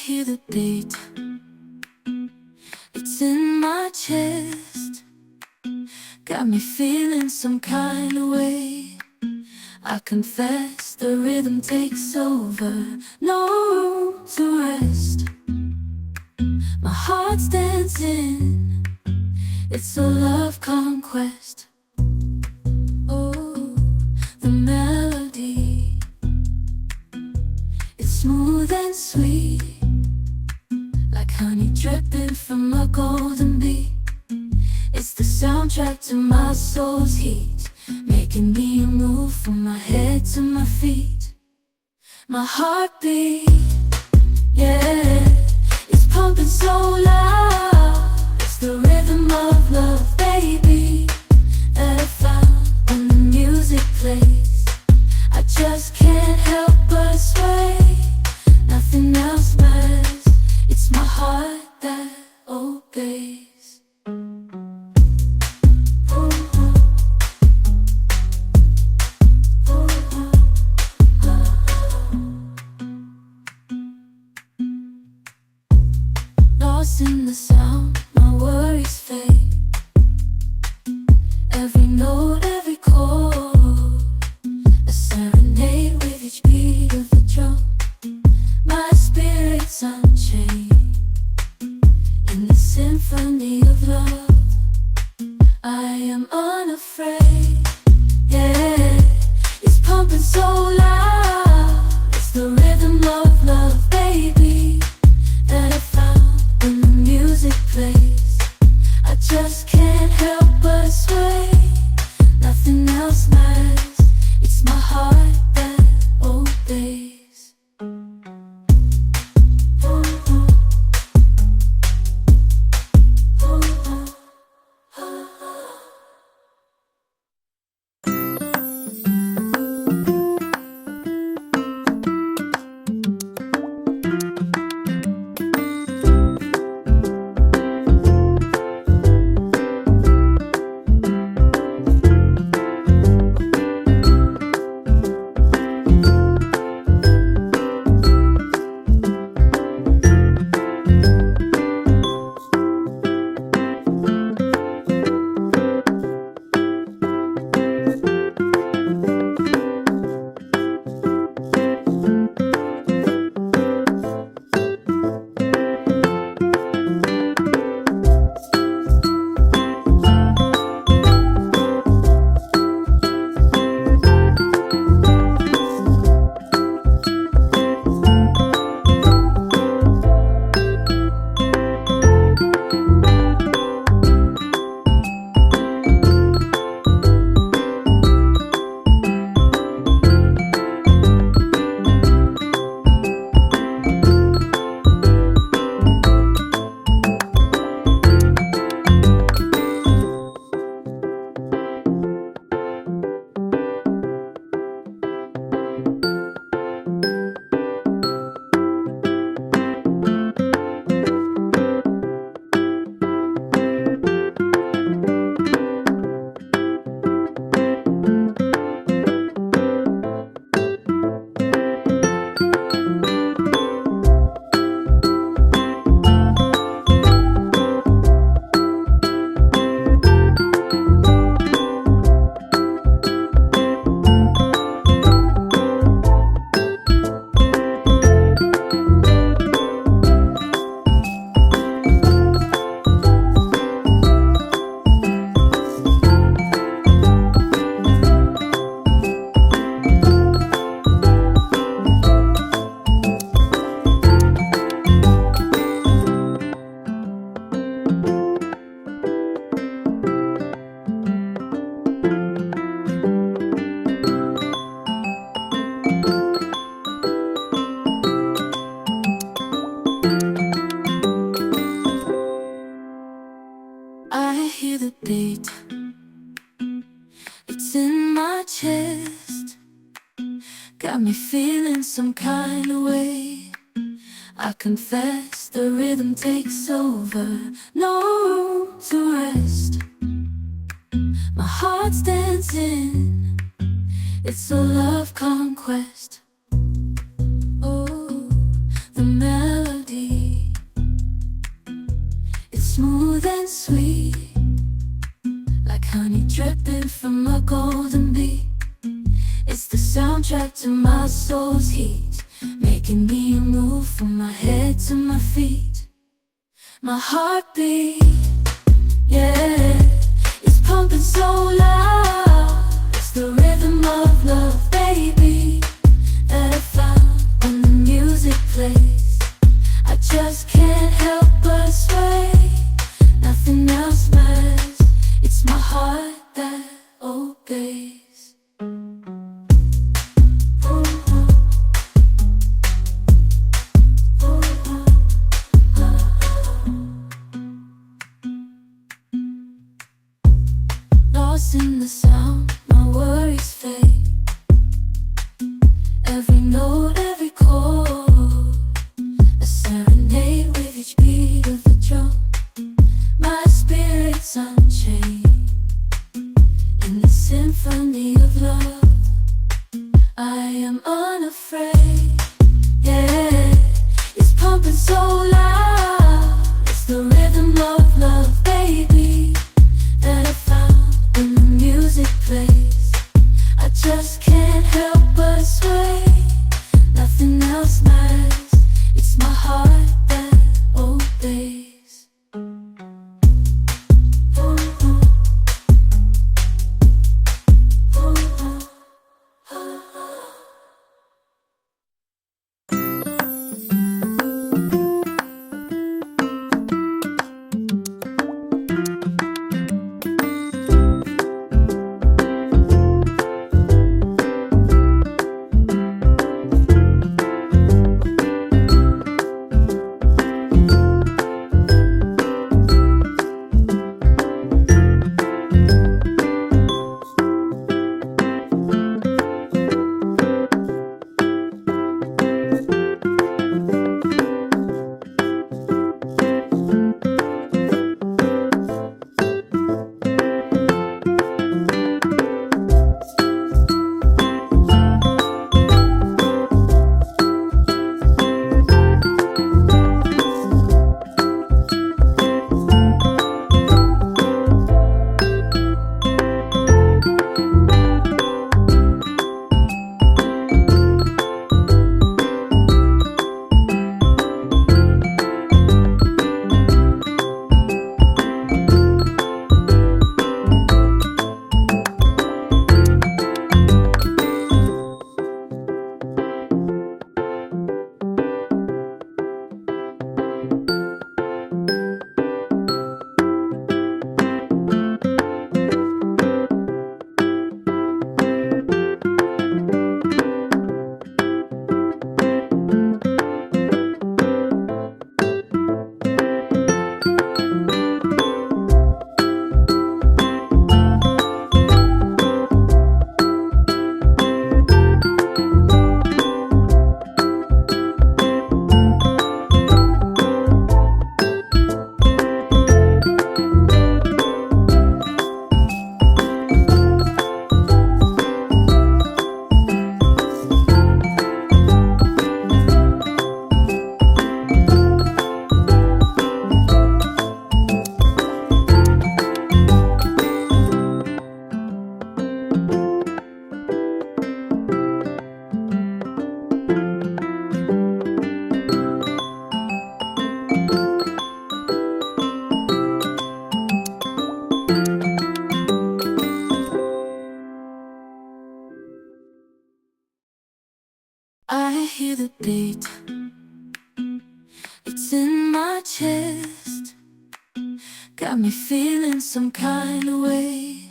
hear the beat, it's in my chest, got me feeling some kind of way. I confess the rhythm takes over, no room to rest. My heart's dancing, it's a love conquest. Oh, the melody, it's smooth and sweet, like honey dripping from a golden bee. It's the soundtrack to my soul's heat, making me move from my head to my feet. My heartbeat, yeah, it's pumping so loud. It's the rhythm of love, baby, that I found when the music plays. I just can't help but sway, nothing else matters. It's my heart that obeys. Lost in the sound, my worries fade. Every note, every chord, a serenade with each beat of the drum. My spirit's unchained in the symphony of love. I am unafraid, yeah, it's pumping so loud. It's the rhythm of love, baby, that I found when the music plays. I just can't help but sway, nothing else matters. It's my heart that obeys. I hear the beat, it's in my chest, got me feeling some kind of way. I confess the rhythm takes over, no room to rest. My heart's dancing, it's a love conquest. Oh, the melody, soul's heat, making me move from my head to my feet. My heartbeat, yeah, it's pumping so loud. It's the rhythm of love, baby, that I found when the music plays. I just can't help but sway. Nothing else matters. It's my heart that obeys. Lost in the sound, my worries fade. Every note, every chord, a serenade with each beat of the drum. My spirit's unchained in the symphony of love. I am unafraid, yeah, it's pumping so loud. It's the rhythm of love, baby, that I found when the music plays. I just can't help but sway. Nothing else matters. It's my heart that obeys. I hear the beat, it's in my chest, got me feeling some kind of way.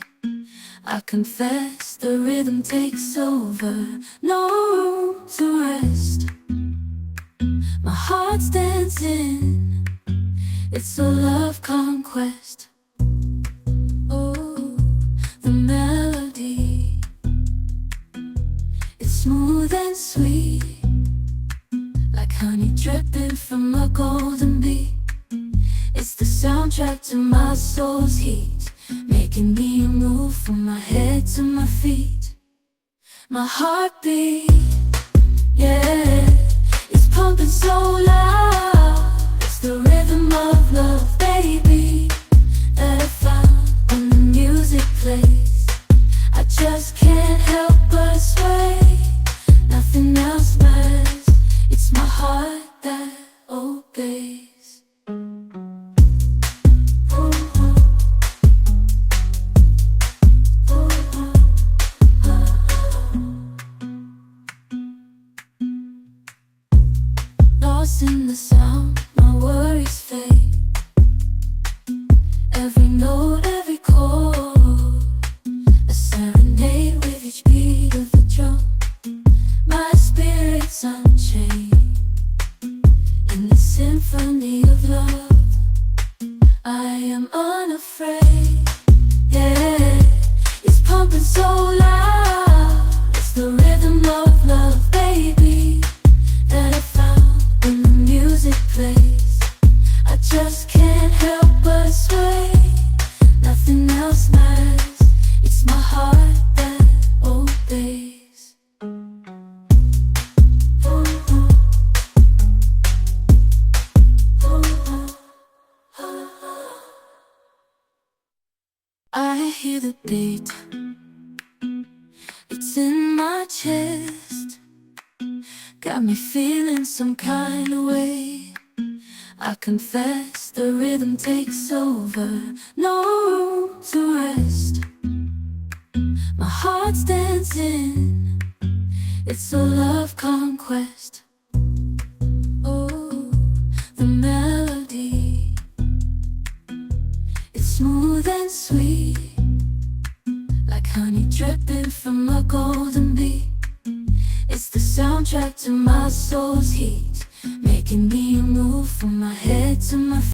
I confess the rhythm takes over, no room to rest. My heart's dancing, it's a love conquest. Oh, the melody, it's smooth and sweet, like honey dripping from a golden bee. It's the soundtrack to my soul's heat, making me move from my head to my feet. My heartbeat, yeah, it's pumping so loud. It's the rhythm of love, baby, that I found when the music plays. I just can't help but sway. Nothing else in the sound, my worries fade. Every note, every chord, a serenade with each beat of the drum. My spirit's unchained in the symphony of love. I am unafraid, yeah. It's pumping so loud. It's the rhythm of love, baby, that I found when the music plays. I just can't help but sway. Nothing else matters. It's my heart that obeys. I hear the beat. It's in my chest. Got me feeling some kind of way. I confess the rhythm takes over. No room to rest. My heart's dancing. It's a love conquest. Oh, the melody. It's smooth and sweet, like honey dripping from a golden bee. It's the soundtrack to my soul's heat, making me move from my head to my feet.